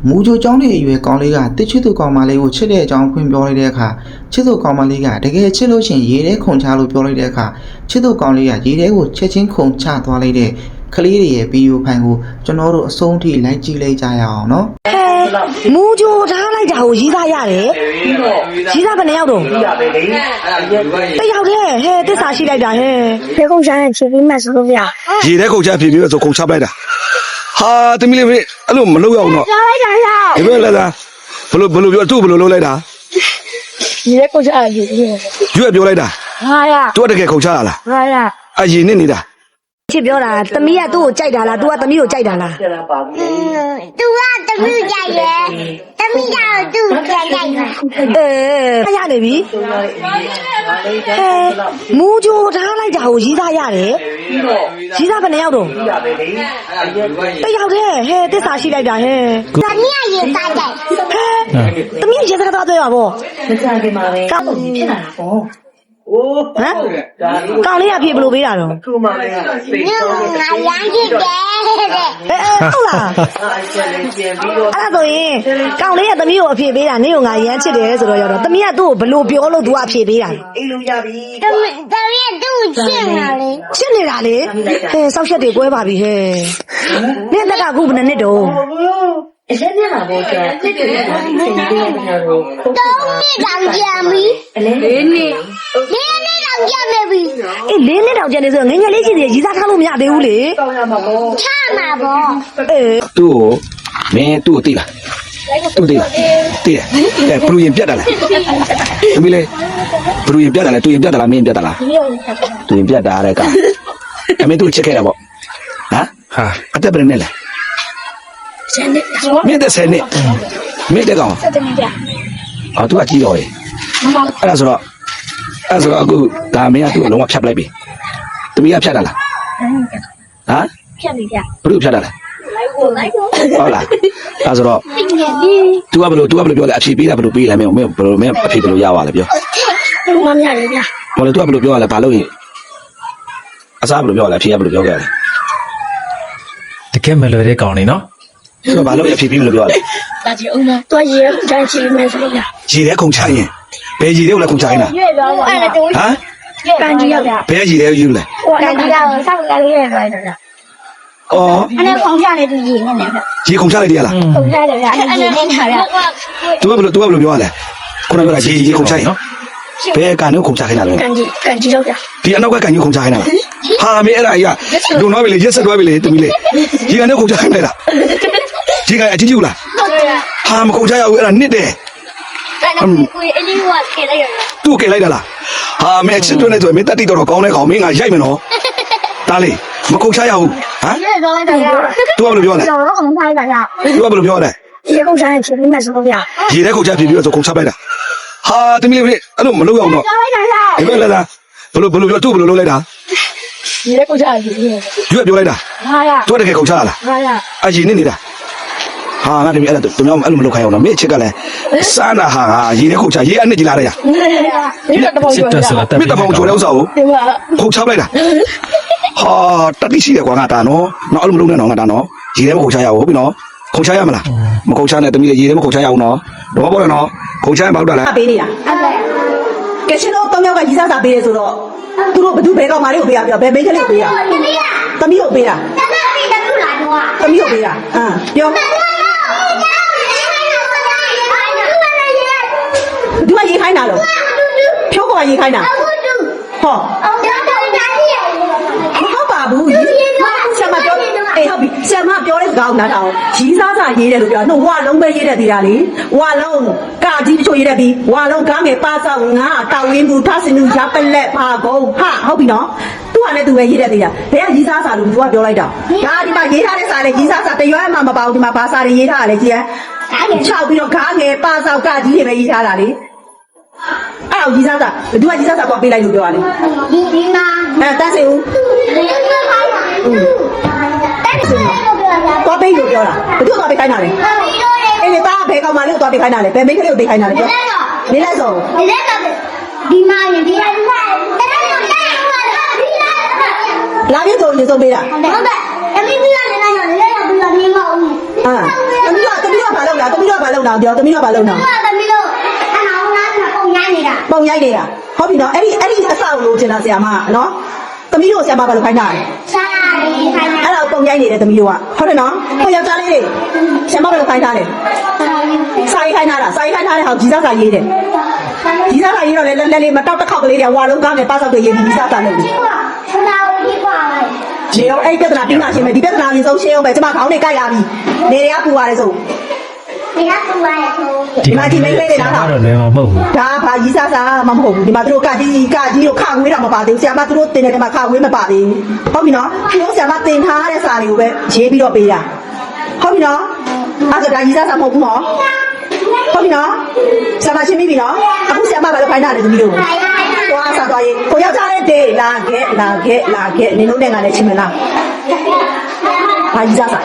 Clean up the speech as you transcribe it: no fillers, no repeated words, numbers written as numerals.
မူဂျိုကျောင်းလေးအရွယ်ကောင်းလေးကတစ်ချစ်သူကောင်မလေးကိုချစ်တဲ့အကြောင်းဖွင့်ပြောလိုက်တဲ့အခါချစ်သူကောင်မလေးကတကယ်ချစ်လို့ရှင်ရေထဲခုန်ချလို့ပြောလိုက်တဲ့အခါချစ်သူကောင်လေးကရေထဲကိုချက်ချင်းခုန်ချသွားလိုက်တဲ့ကလေးတွေရဲ့ဗီဒီယိုဖိုင်ကိုကျွန်တော်တို့အဆုံးထိလိုက်ကြည့်လိုက်ကြရအောင်နော်မူဂျိုထားလိုက်တာကိုရေးသားရတယ်ရေးသားဘယ်နှယောက်တော့တယောက်တည်းဟဲ့တစ္ဆာရှိလိုက်တာဟဲ့别共产党去比买手表。ရေထဲကုန်ချဖြစ်ပြီးတော့ကုန်ချပလိုက်တာဟာတမီးလေးအဲ့လိုမလုပ်ရအောင်တော့ 找来找找。ဒီဘက်လာလာဘလို့ပြောသူ့ဘလို့လုပ်လိုက်တာ 你在共产党去比？ ရွက်ပြောလိုက်တာ 妈呀！ သူကတကယ်ကုန်ချရလား 妈呀！ အရင်နဲ့နေတာ ချစ်ပြောတာသမီးကသူ့ကိုကြိုက်တာလား तू ကသမီးကိုကြိုက်တာလား都啊，都没有家人，都没有都家人。ဖရနေပြီမူဂျိုထားလိုက်တာကိုရေးသားရတယ်ရေးသားဘယ်နှယောက်တော့တယောက်တည်းဟဲ့တစ္ဆာရှိလိုက်တာဟဲ့咱们也家人。သမီးရေစကားသွားတွေ့ပါဗောမကြခင်ပါပဲကောင်းပြီဖြစ်လာတာပေါ့ဟမ်ကောင်လေးကဖြေဘလို့ပေးတာတော့ခုမှလည်းစိတ် 你俺养起的。ဟုတ်လားအဲ့ဒါဆိုရင်ကောင်လေးကသမီးကိုအဖြေပေးတာနင့်ကိုငါရမ်းချစ်တယ်ဆိုတော့ရောက်တော့သမီးကသူ့ကိုဘလို့ပြောလို့ तू အဖြေပေးတာ အိမ်လုံးရပြီ咱们都欠了嘞。ချစ်နေတာလေစောက်ရက်တွေကွဲပါပြီဟဲ့နင့်တက်ကခုဘယ်နှစ်တော့ အရင်ကလာတော့ကျစစ်တွေကအချိန်ပေးနေတာတော့ 都没长见没？ အလဲလေးနေ့ 你没长见没比？ အေးလေးနှစ်တောင်ကျန်နေဆိုငယ်ငယ်လေးချင်းတွေရီးစားထားလို့မရသေးဘူးလေ တောင်းရမှာပေါ့ 差嘛不？ အေး သူ့ကိုမင်းသူ့ကိုသိလားသူ့သိလားသိတယ်ဘလူရင်ပြတ်တာလားတမီးလေးဘလူရင်ပြတ်တာလားသူရင်ပြတ်တာလားမင်းပြတ်တာလားသူရင်ပြတ်တာတဲ့ကအမေသူ့ချစ်ခဲ့တာပေါ့ဟမ်ဟာအသက်ဘယ်နဲ့လဲမင်းတဲ့ဆယ်နှစ်မင်းတဲ့ကောင်အော်သူကကြီးတော်ရေအဲ့ဒါဆိုတော့အခုဒါမင်းကသူ့ကိုလုံးဝဖြတ်ပလိုက်ပြီတမီးကဖြတ်တာလားဟမ်骗没骗？ ဘလို့ဖြတ်တာလဲဟုတ်လားအဲ့ဆိုတော့ तू ကဘလို့ပြောလဲအဖြေပေးတာဘလို့ပေးလဲမင်းဘလို့မင်းအဖြေဘလို့ရပါလဲပြော 我们俩人家。 ဟောလေ तू ကဘလို့ပြောရလဲဘာလို့ရင်အစားဘလို့ပြောလဲအဖြေကဘလို့ပြောခဲ့လဲ တကယ်မလွယ်တဲ့ကောင်နေနော် သူကဘာလို့အဖြေပေးဘလို့ပြောလဲ 多爷咱去买手表。 ရေထဲခုန်ချရင်ဘယ်ရေထဲကိုလဲခုန်ချရင်လား 月表我爱的东西。ဟမ် 感觉要不要？ ဘယ်ရေထဲကိုယူလဲ 我感觉到上个月来着。 အော် 俺那空下来就赢了那个， ရေခုန်ချလိုက်တယ်လား 空下来的，俺赢那个。 तू ကဘလို့ပြောရလဲခုနကပြောတာရေခုန်ချရင်နော်ဘယ်ကနေခုန်ချခိုင်းတာလဲ 感觉要不要？ ဒီအနောက်ကကန်ကြီးခုန်ချခိုင်းတာဟာမင်းအဲ့ဒါကြီးကလုံတော့ပြီလေရက်ဆက်သွားပြီလေတမီးလေရေကနေခုန်ချခိုင်းလိုက်တာရေကအချင်းကြီးလားဟာမခုန်ချရဘူးအဲ့ဒါနစ်တယ် 俺那贵，俺那我给了人。 သူ့ကလိုက်တာလားဟာမင်းအချစ်တွန်းနေဆိုမင်းတက်တိတော်ကောင်းတဲ့ကောင်မင်းကရိုက်မယ်နော်ဒါလေးမခုန်ချရဘူးဟမ် 月表来着呀？ तू ကဘယ်လိုပြောလဲ 有了红牌的呀？ तू ကဘယ်လိုပြောလဲ 夜空山去买手表。 ရေထဲခုန်ချဖြစ်ပြီးတော့ခုန်ချပလိုက်တာဟာတမီးလေးအဲ့လိုမလုပ်ရအောင်တော့ 找来着呀？ ဒီဘက်လာလာဘယ်လိုပြောသူ့ဘယ်လိုလုပ်လိုက်တာ 你在空山去？ ရွက်ပြောလိုက်တာ 妈呀！ သူကတကယ်ခုန်ချရလား 妈呀！ အရင်နေနေတာဟာငါတမီးအဲ့ဒါသူများအဲ့လိုမလုပ်ခိုင်းအောင်တော့မင်းအချစ်ကလည်းစားနာဟာရေထဲခုန်ချရေအနစ်ကြီးလာတဲ့ရ 你这都 စစ်တပ်ဆိုတာတက် မင်းတပေါင်းချိုးတဲ့ဥစ္စာကို 对吧？ ခုန်ချပလိုက်တာဟာတတိရှိတယ်ကွာငါဒါနော်နောက်အဲ့လိုမလုပ်နဲ့နော်ငါဒါနော်ရေထဲမခုန်ချရဘူးဟုတ်ပြီနော်ခုန်ချရမလားမခုန်ချနဲ့တမီးရေထဲမခုန်ချရအောင်နော်တော့ပေါ့နော်ခုန်ချရင်ဘာလို့တာလဲ ပေးနေတာကဲရှင်တို့တောင်းယောက်ကရီးစားစာပေးတယ်ဆိုတော့သူတို့ဘသူဘဲကောင်မလေးကိုပေးရပြောဘဲမိန်းကလေးကိုပေးရသမီးကိုပေးတာ 咱那里的出来的话。 သမီးကိုပေးတာပြောဘသူကရေးခိုင်းတာလို့ဖြောကောင်ကရေးခိုင်းတာဟောမဟုတ်ပါဘူးဆရာမပြောအေးဟုတ်ပြီဆရာမပြောတဲ့စကားကိုနားထောင်ရီးစားစာရေးတယ်လို့ပြောနှုတ်ဝါလုံးပဲရေးတဲ့သေးတာလေဝါလုံးကာကြီးချိုရေးတဲ့ပြီးဝါလုံးကားငယ်ပါဆောက်ငါတောက်ဝင်းဘူးထဆင်းလူရပလက်ပါကုန်းဟာဟုတ်ပြီနော်သူကလည်းသူပဲရေးတဲ့သေးတာဘယ်ကရီးစားစာလို့သူကပြောလိုက်တာဒါဒီမှာရေးထားတဲ့စာလေရီးစားစာတရွက်မှမပါဘူးဒီမှာဘာစာတွေရေးထားတာလဲကြည့်ရ6ပြီးတော့ကားငယ်ပါဆောက်ကကြီးတွေပဲရေးထားတာလေအဲ့တော့ရီးစားစာဘသူကရီးစားစာတော့ပေးလိုက်လို့ပြောရလဲတန်းစေဦးသွားပေးလို့ပြောတာဘသူသွားပေးခိုင်းတာလဲအေးလေသားဘယ်ကောင်မလေးကိုသွားပေးခိုင်းတာလဲဘယ်မိန်းကလေးကိုပေးခိုင်းတာလဲပြောနေလိုက်ဆုံးလာပြဆိုရင်ဆုံးပေးတာဟာတမီးက ကဘာလုပ်တာသမီးတို့ကဘာလုပ်တာပြောသမီးတို့ကဘာလုပ်တာ သမီးတို့အနောင်လားပုံရိုက်နေတာ ပုံရိုက်နေတာဟုတ်ပြီနော်အဲ့ဒီအဆောက်လို့ကျင်တာဆရာမနော်သမီးတို့ဆရာမဘာလုပ်ခိုင်းတာလဲ ရှာရီခိုင်းတာ အဲ့ဒါပုံရိုက်နေတယ်သမီးတို့ကဟုတ်တယ်နော်ကိုယောက်ျားလေးတွေဆရာမဘာလုပ်ခိုင်းတာလဲစာရေးခိုင်းတာလားစာရေးခိုင်းတာလေဟောကြီးစားစာရေးတယ်ကြီးစားစာရေးတော့လေလက်လေးမတောက်တစ်ခေါက်ကလေးတွေဝါလုံးကားနဲ့ပါဆောက်တွေရေးပြီးကြီးစားစာလုပ်တယ် ခဏဦးပါလိုက် ဒီတော့အဲ့ပြဿနာပြီးမှရှင်းမယ်ဒီပြဿနာရင်ဆုံးရှင်းအောင်ပဲကျမခေါင်းနဲ့ကြိုက်လာပြီနေတွေကပူရတယ်ဆို ဒီကပူရတဲ့ကို ဒီမှာဒီမိန်းကလေးတွေလား တော့လွယ်မှာမဟုတ်ဘူး ဒါဘာကြီးစားစားမဟုတ်ဘူးဒီမှာသူတို့ကကြီးတို့ခါဝေးတာမပါသေးဘူးဆရာမသူတို့တင်တဲ့မှာခါဝေးမပါသေးဘူးဟုတ်ပြီနော်သူတို့ဆရာမတင်ထားတဲ့စာတွေကိုပဲရေးပြီးတော့ပေးတာဟုတ်ပြီနော်အဲ့ဒါဒါကြီးစားစားမဟုတ်ဘူးနော်ဟုတ်ပြီနော်ဆရာမရှင်းပြီနော်အခုဆရာမဘာလို့ခိုင်းတာလဲသမီးတို့သွားစားသွားရေးကိုယောက်ျားလေးတေးလာခဲ့နင်တို့နဲ့ငါလည်းချင်းမလားဘာကြီးစားစား